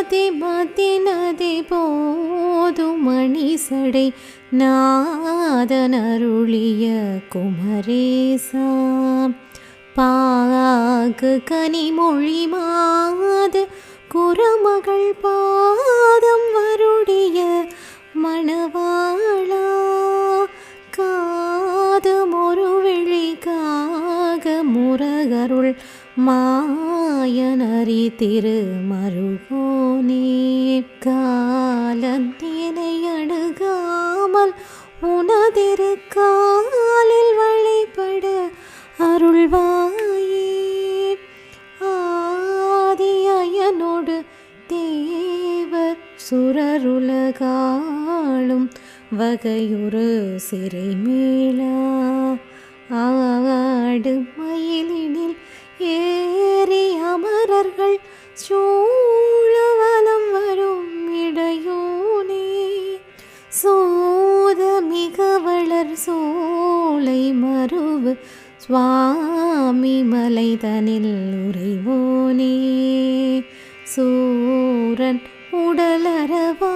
மதிமதினதி போதும் மணிசடை நாதனருளிய குமரேசா பாகு கனிமொழி மாது குரமகள் பாதம் வருடைய மணவாளா காது மொருவிழிக்காக முரகருள் மாயனரி திருமருகோனே காலத்தினை அணுகாமல் உனதிருக்காலில் வழிபட அருள்வாயே ஆதியனோடு தேவர் சுரருலகாளும் வகையுறு சிறை மேலா ஆடு மயிலினில் ஏறி அமரர்கள் சூழவலம் வரும் இடையோனே சோத மிக வளர் சோலை மருவு சுவாமி மலைதனில் உறைவோனே சூரன் உடலரவா